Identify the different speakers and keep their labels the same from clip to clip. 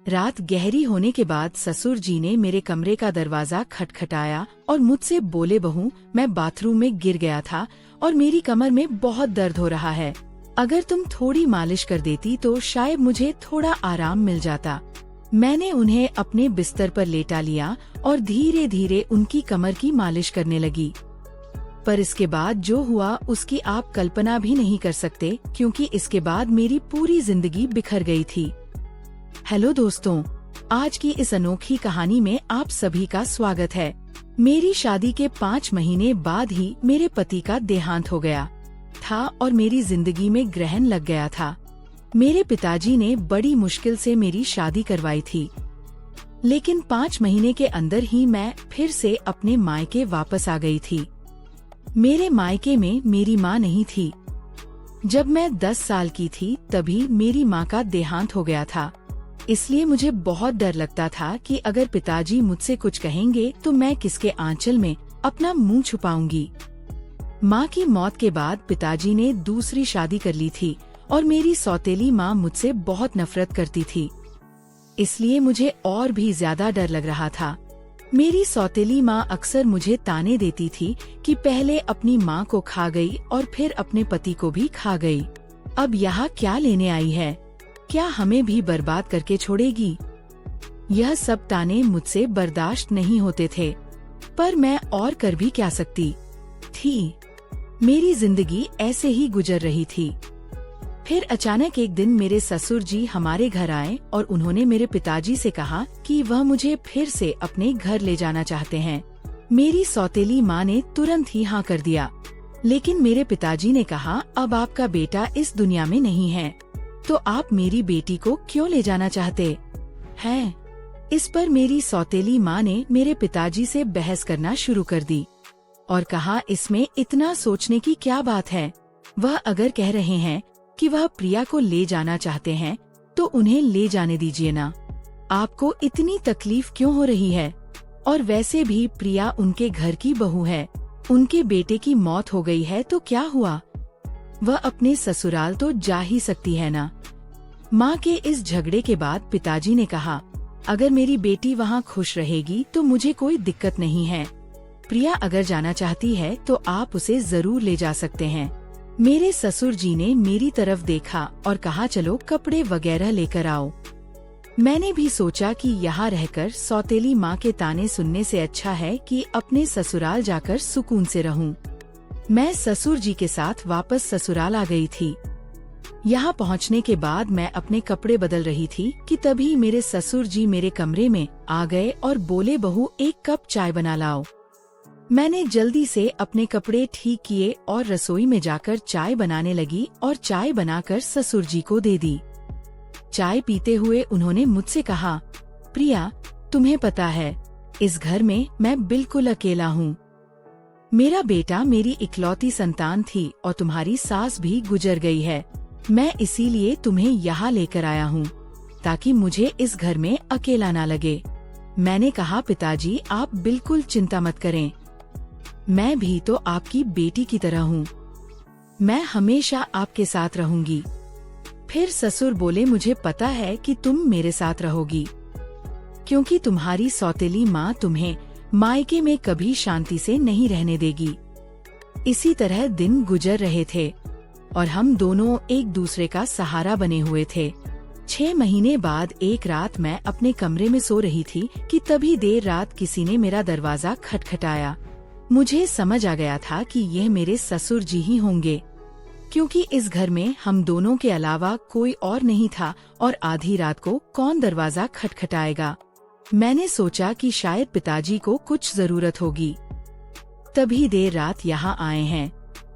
Speaker 1: रात गहरी होने के बाद ससुर जी ने मेरे कमरे का दरवाजा खटखटाया और मुझसे बोले, बहू मैं बाथरूम में गिर गया था और मेरी कमर में बहुत दर्द हो रहा है। अगर तुम थोड़ी मालिश कर देती तो शायद मुझे थोड़ा आराम मिल जाता। मैंने उन्हें अपने बिस्तर पर लेटा लिया और धीरे धीरे उनकी कमर की मालिश करने लगी। पर इसके बाद जो हुआ उसकी आप कल्पना भी नहीं कर सकते, क्योंकि इसके बाद मेरी पूरी जिंदगी बिखर गई थी। हेलो दोस्तों, आज की इस अनोखी कहानी में आप सभी का स्वागत है। मेरी शादी के 5 महीने बाद ही मेरे पति का देहांत हो गया था और मेरी जिंदगी में ग्रहण लग गया था। मेरे पिताजी ने बड़ी मुश्किल से मेरी शादी करवाई थी, लेकिन 5 महीने के अंदर ही मैं फिर से अपने मायके वापस आ गई थी। मेरे मायके में मेरी माँ नहीं थी। जब मैं 10 साल की थी तभी मेरी माँ का देहांत हो गया था, इसलिए मुझे बहुत डर लगता था कि अगर पिताजी मुझसे कुछ कहेंगे तो मैं किसके आंचल में अपना मुंह छुपाऊंगी। माँ की मौत के बाद पिताजी ने दूसरी शादी कर ली थी और मेरी सौतेली माँ मुझसे बहुत नफरत करती थी, इसलिए मुझे और भी ज्यादा डर लग रहा था। मेरी सौतेली माँ अक्सर मुझे ताने देती थी कि पहले अपनी माँ को खा गई और फिर अपने पति को भी खा गई। अब यहाँ क्या लेने आई है? क्या हमें भी बर्बाद करके छोड़ेगी? यह सब ताने मुझसे बर्दाश्त नहीं होते थे, पर मैं और कर भी क्या सकती थी। मेरी जिंदगी ऐसे ही गुजर रही थी। फिर अचानक एक दिन मेरे ससुर जी हमारे घर आए और उन्होंने मेरे पिताजी से कहा कि वह मुझे फिर से अपने घर ले जाना चाहते हैं। मेरी सौतेली माँ ने तुरंत ही हाँ कर दिया, लेकिन मेरे पिताजी ने कहा, अब आपका बेटा इस दुनिया में नहीं है, तो आप मेरी बेटी को क्यों ले जाना चाहते हैं? इस पर मेरी सौतेली माँ ने मेरे पिताजी से बहस करना शुरू कर दी और कहा, इसमें इतना सोचने की क्या बात है? वह अगर कह रहे हैं कि वह प्रिया को ले जाना चाहते हैं तो उन्हें ले जाने दीजिए ना। आपको इतनी तकलीफ क्यों हो रही है? और वैसे भी प्रिया उनके घर की बहू है। उनके बेटे की मौत हो गई है तो क्या हुआ? वह अपने ससुराल तो जा ही सकती है ना। माँ के इस झगड़े के बाद पिताजी ने कहा, अगर मेरी बेटी वहाँ खुश रहेगी तो मुझे कोई दिक्कत नहीं है। प्रिया अगर जाना चाहती है तो आप उसे जरूर ले जा सकते हैं। मेरे ससुर जी ने मेरी तरफ देखा और कहा, चलो कपड़े वगैरह लेकर आओ। मैंने भी सोचा कि यहाँ रहकर सौतेली माँ के ताने सुनने से अच्छा है कि अपने ससुराल जाकर सुकून से रहूं। मैं ससुर जी के साथ वापस ससुराल आ गई थी। यहाँ पहुँचने के बाद मैं अपने कपड़े बदल रही थी कि तभी मेरे ससुर जी मेरे कमरे में आ गए और बोले, बहू एक कप चाय बना लाओ। मैंने जल्दी से अपने कपड़े ठीक किए और रसोई में जाकर चाय बनाने लगी और चाय बनाकर ससुर जी को दे दी। चाय पीते हुए उन्होंने मुझसे कहा, प्रिया तुम्हें पता है इस घर में मैं बिल्कुल अकेला हूँ। मेरा बेटा मेरी इकलौती संतान थी और तुम्हारी सास भी गुजर गई है। मैं इसीलिए तुम्हें यहाँ लेकर आया हूँ ताकि मुझे इस घर में अकेला ना लगे। मैंने कहा, पिताजी आप बिल्कुल चिंता मत करें, मैं भी तो आपकी बेटी की तरह हूँ, मैं हमेशा आपके साथ रहूंगी। फिर ससुर बोले, मुझे पता है कि तुम मेरे साथ रहोगी, क्योंकि तुम्हारी सौतेली माँ तुम्हें मायके में कभी शांति से नहीं रहने देगी। इसी तरह दिन गुजर रहे थे और हम दोनों एक दूसरे का सहारा बने हुए थे। 6 महीने बाद एक रात मैं अपने कमरे में सो रही थी कि तभी देर रात किसी ने मेरा दरवाजा खटखटाया। मुझे समझ आ गया था कि यह मेरे ससुर जी ही होंगे, क्योंकि इस घर में हम दोनों के अलावा कोई और नहीं था और आधी रात को कौन दरवाजा खटखटाएगा। मैंने सोचा कि शायद पिताजी को कुछ जरूरत होगी, तभी देर रात यहाँ आए हैं।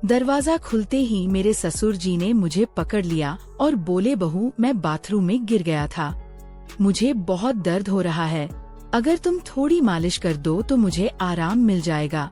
Speaker 1: दरवाजा खुलते ही मेरे ससुर जी ने मुझे पकड़ लिया और बोले, बहू मैं बाथरूम में गिर गया था, मुझे बहुत दर्द हो रहा है, अगर तुम थोड़ी मालिश कर दो तो मुझे आराम मिल जाएगा।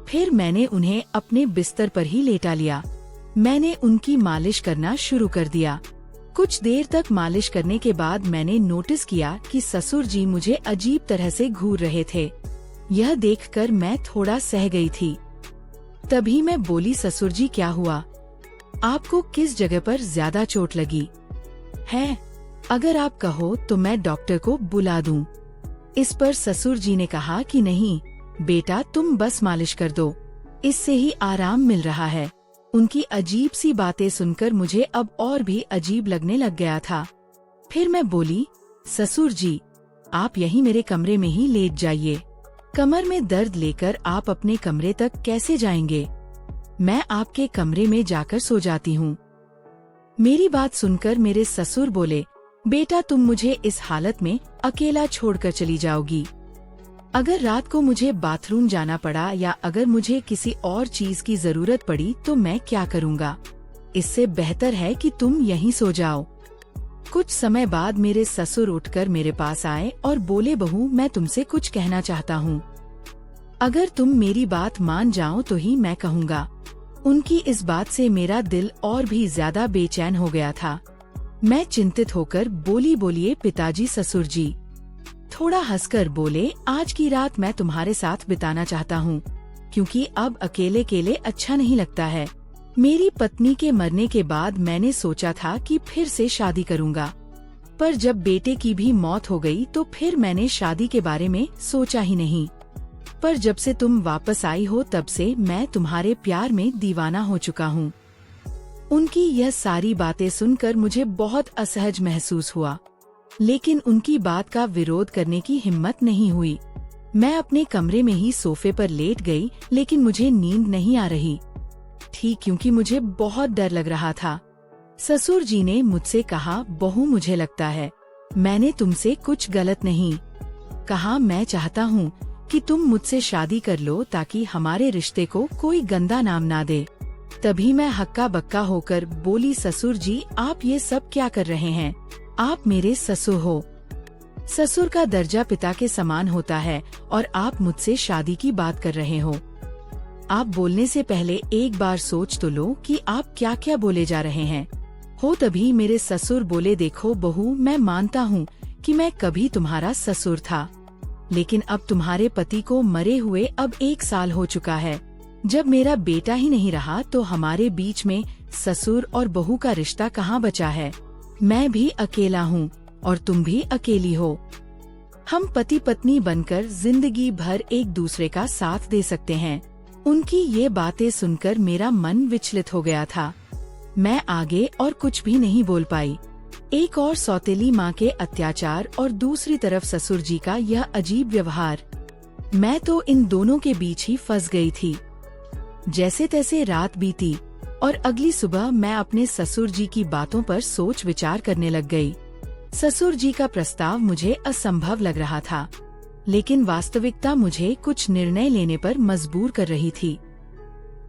Speaker 1: फिर मैंने उन्हें अपने बिस्तर पर ही लेटा लिया। मैंने उनकी मालिश करना शुरू कर दिया। कुछ देर तक मालिश करने के बाद मैंने नोटिस किया कि ससुर जी मुझे अजीब तरह से घूर रहे थे। यह देखकर मैं थोड़ा सह गई थी। तभी मैं बोली, ससुर जी क्या हुआ? आपको किस जगह पर ज्यादा चोट लगी है? अगर आप कहो तो मैं डॉक्टर को बुला दूं। इस पर ससुर जी ने कहा कि नहीं बेटा, तुम बस मालिश कर दो, इससे ही आराम मिल रहा है। उनकी अजीब सी बातें सुनकर मुझे अब और भी अजीब लगने लग गया था। फिर मैं बोली, ससुर जी आप यहीं मेरे कमरे में ही लेट जाइए। कमर में दर्द लेकर आप अपने कमरे तक कैसे जाएंगे? मैं आपके कमरे में जाकर सो जाती हूँ। मेरी बात सुनकर मेरे ससुर बोले, बेटा तुम मुझे इस हालत में अकेला छोड़कर चली जाओगी। अगर रात को मुझे बाथरूम जाना पड़ा या अगर मुझे किसी और चीज की जरूरत पड़ी तो मैं क्या करूँगा? इससे बेहतर है कि तुम यहीं सो जाओ। कुछ समय बाद मेरे ससुर उठकर मेरे पास आए और बोले, बहू मैं तुमसे कुछ कहना चाहता हूँ, अगर तुम मेरी बात मान जाओ तो ही मैं कहूँगा। उनकी इस बात से मेरा दिल और भी ज्यादा बेचैन हो गया था। मैं चिंतित होकर बोली, बोलिए पिताजी। ससुर जी थोड़ा हंसकर बोले, आज की रात मैं तुम्हारे साथ बिताना चाहता हूँ, क्योंकि अब अकेले अकेले अच्छा नहीं लगता है। मेरी पत्नी के मरने के बाद मैंने सोचा था कि फिर से शादी करूँगा, पर जब बेटे की भी मौत हो गई तो फिर मैंने शादी के बारे में सोचा ही नहीं। पर जब से तुम वापस आई हो तब से मैं तुम्हारे प्यार में दीवाना हो चुका हूँ। उनकी यह सारी बातें सुनकर मुझे बहुत असहज महसूस हुआ, लेकिन उनकी बात का विरोध करने की हिम्मत नहीं हुई। मैं अपने कमरे में ही सोफे पर लेट गई, लेकिन मुझे नींद नहीं आ रही थी क्योंकि मुझे बहुत डर लग रहा था। ससुर जी ने मुझसे कहा, बहू मुझे लगता है मैंने तुमसे कुछ गलत नहीं कहा। मैं चाहता हूँ कि तुम मुझसे शादी कर लो ताकि हमारे रिश्ते को कोई गंदा नाम ना दे। तभी मैं हक्का बक्का होकर बोली, ससुर जी आप ये सब क्या कर रहे हैं? आप मेरे ससुर हो। ससुर का दर्जा पिता के समान होता है और आप मुझसे शादी की बात कर रहे हो। आप बोलने से पहले एक बार सोच तो लो कि आप क्या क्या बोले जा रहे हैं हो। तभी मेरे ससुर बोले, देखो बहू मैं मानता हूँ कि मैं कभी तुम्हारा ससुर था, लेकिन अब तुम्हारे पति को मरे हुए अब 1 साल हो चुका है। जब मेरा बेटा ही नहीं रहा तो हमारे बीच में ससुर और बहू का रिश्ता कहाँ बचा है? मैं भी अकेला हूँ और तुम भी अकेली हो। हम पति पत्नी बनकर जिंदगी भर एक दूसरे का साथ दे सकते हैं। उनकी ये बातें सुनकर मेरा मन विचलित हो गया था। मैं आगे और कुछ भी नहीं बोल पाई। एक और सौतेली माँ के अत्याचार और दूसरी तरफ ससुर जी का यह अजीब व्यवहार, मैं तो इन दोनों के बीच ही फंस गई थी। जैसे तैसे रात बीती और अगली सुबह मैं अपने ससुर जी की बातों पर सोच विचार करने लग गई। ससुर जी का प्रस्ताव मुझे असंभव लग रहा था, लेकिन वास्तविकता मुझे कुछ निर्णय लेने पर मजबूर कर रही थी।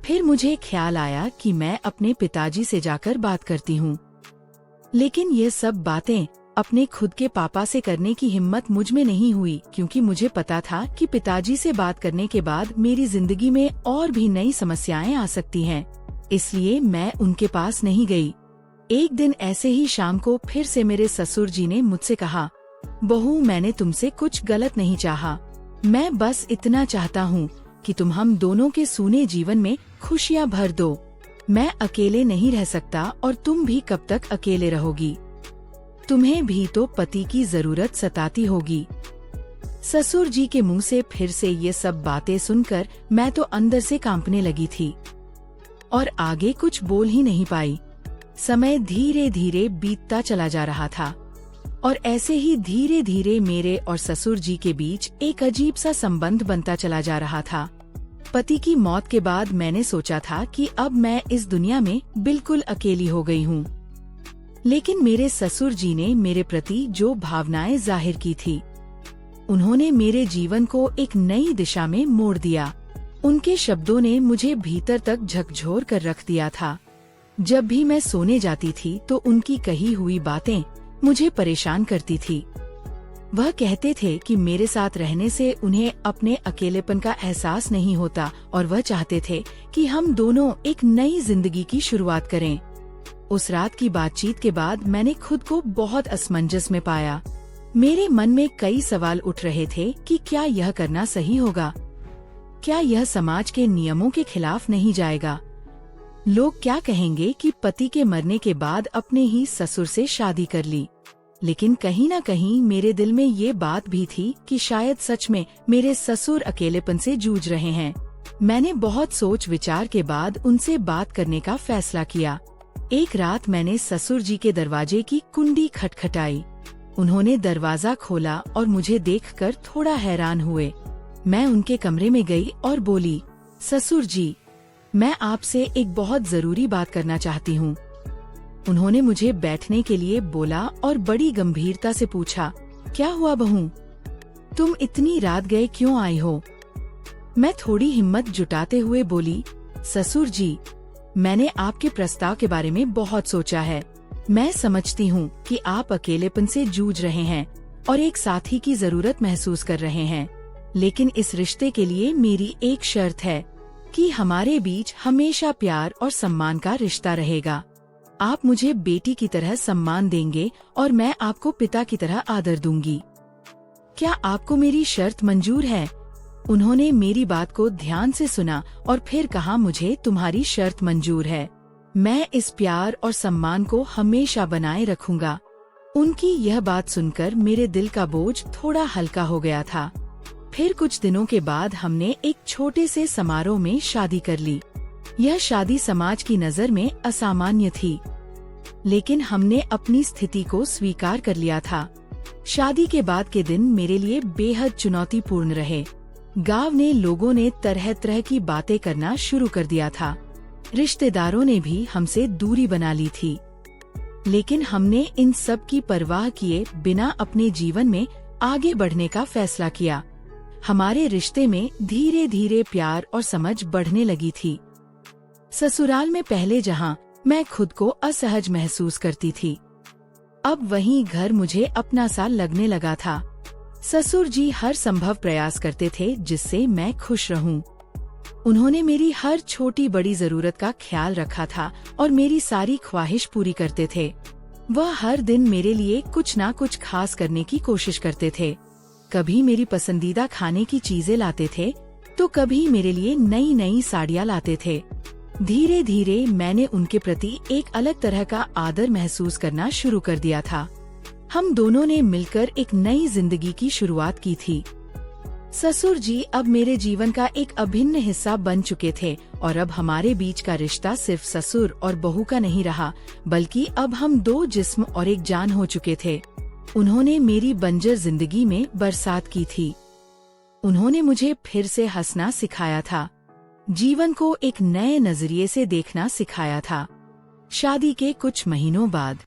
Speaker 1: फिर मुझे ख्याल आया कि मैं अपने पिताजी से जाकर बात करती हूँ, लेकिन ये सब बातें अपने खुद के पापा से करने की हिम्मत मुझ में नहीं हुई, क्योंकि मुझे पता था कि पिताजी से बात करने के बाद मेरी जिंदगी में और भी नई समस्याएं आ सकती हैं। इसलिए मैं उनके पास नहीं गई। एक दिन ऐसे ही शाम को फिर से मेरे ससुर जी ने मुझसे कहा, बहू मैंने तुमसे कुछ गलत नहीं चाहा, मैं बस इतना चाहता हूँ कि तुम हम दोनों के सूने जीवन में खुशियाँ भर दो। मैं अकेले नहीं रह सकता और तुम भी कब तक अकेले रहोगी? तुम्हें भी तो पति की जरूरत सताती होगी। ससुर जी के मुंह से फिर से ये सब बातें सुनकर मैं तो अंदर से कांपने लगी थी और आगे कुछ बोल ही नहीं पाई। समय धीरे धीरे बीतता चला जा रहा था और ऐसे ही धीरे धीरे मेरे और ससुर जी के बीच एक अजीब सा संबंध बनता चला जा रहा था। पति की मौत के बाद मैंने सोचा था कि अब मैं इस दुनिया में बिल्कुल अकेली हो गई हूँ, लेकिन मेरे ससुर जी ने मेरे प्रति जो भावनाएं जाहिर की थी, उन्होंने मेरे जीवन को एक नई दिशा में मोड़ दिया। उनके शब्दों ने मुझे भीतर तक झकझोर कर रख दिया था। जब भी मैं सोने जाती थी तो उनकी कही हुई बातें मुझे परेशान करती थी। वह कहते थे कि मेरे साथ रहने से उन्हें अपने अकेलेपन का एहसास नहीं होता और वह चाहते थे कि हम दोनों एक नई जिंदगी की शुरुआत करें। उस रात की बातचीत के बाद मैंने खुद को बहुत असमंजस में पाया। मेरे मन में कई सवाल उठ रहे थे कि क्या यह करना सही होगा? क्या यह समाज के नियमों के खिलाफ नहीं जाएगा? लोग क्या कहेंगे कि पति के मरने के बाद अपने ही ससुर से शादी कर ली? लेकिन कहीं न कहीं मेरे दिल में ये बात भी थी कि शायद सच में मेरे ससुर अकेलेपन से जूझ रहे हैं। मैंने बहुत सोच विचार के बाद उनसे बात करने का फैसला किया। एक रात मैंने ससुर जी के दरवाजे की कुंडी खटखटाई। उन्होंने दरवाजा खोला और मुझे देखकर थोड़ा हैरान हुए। मैं उनके कमरे में गई और बोली, ससुर जी, मैं आपसे एक बहुत जरूरी बात करना चाहती हूँ। उन्होंने मुझे बैठने के लिए बोला और बड़ी गंभीरता से पूछा, क्या हुआ बहू, तुम इतनी रात गए क्यों आई हो? मैं थोड़ी हिम्मत जुटाते हुए बोली, ससुर जी, मैंने आपके प्रस्ताव के बारे में बहुत सोचा है। मैं समझती हूँ कि आप अकेलेपन से जूझ रहे हैं और एक साथी की जरूरत महसूस कर रहे हैं, लेकिन इस रिश्ते के लिए मेरी एक शर्त है कि हमारे बीच हमेशा प्यार और सम्मान का रिश्ता रहेगा। आप मुझे बेटी की तरह सम्मान देंगे और मैं आपको पिता की तरह आदर दूंगी। क्या आपको मेरी शर्त मंजूर है? उन्होंने मेरी बात को ध्यान से सुना और फिर कहा, मुझे तुम्हारी शर्त मंजूर है। मैं इस प्यार और सम्मान को हमेशा बनाए रखूंगा। उनकी यह बात सुनकर मेरे दिल का बोझ थोड़ा हल्का हो गया था। फिर कुछ दिनों के बाद हमने एक छोटे से समारोह में शादी कर ली। यह शादी समाज की नजर में असामान्य थी, लेकिन हमने अपनी स्थिति को स्वीकार कर लिया था। शादी के बाद के दिन मेरे लिए बेहद चुनौतीपूर्ण रहे। गांव ने लोगों ने तरह तरह की बातें करना शुरू कर दिया था। रिश्तेदारों ने भी हमसे दूरी बना ली थी, लेकिन हमने इन सब की परवाह किए बिना अपने जीवन में आगे बढ़ने का फैसला किया। हमारे रिश्ते में धीरे धीरे प्यार और समझ बढ़ने लगी थी। ससुराल में पहले जहां मैं खुद को असहज महसूस करती थी, अब वहीं घर मुझे अपना सा लगने लगा था। ससुर जी हर संभव प्रयास करते थे जिससे मैं खुश रहूं। उन्होंने मेरी हर छोटी बड़ी जरूरत का ख्याल रखा था और मेरी सारी ख्वाहिश पूरी करते थे। वह हर दिन मेरे लिए कुछ न कुछ खास करने की कोशिश करते थे। कभी मेरी पसंदीदा खाने की चीजें लाते थे, तो कभी मेरे लिए नई नई साड़ियाँ लाते थे। धीरे धीरे मैंने उनके प्रति एक अलग तरह का आदर महसूस करना शुरू कर दिया था। हम दोनों ने मिलकर एक नई जिंदगी की शुरुआत की थी। ससुर जी अब मेरे जीवन का एक अभिन्न हिस्सा बन चुके थे और अब हमारे बीच का रिश्ता सिर्फ ससुर और बहू का नहीं रहा, बल्कि अब हम दो जिस्म और एक जान हो चुके थे। उन्होंने मेरी बंजर जिंदगी में बरसात की थी। उन्होंने मुझे फिर से हंसना सिखाया था, जीवन को एक नए नजरिए से देखना सिखाया था। शादी के कुछ महीनों बाद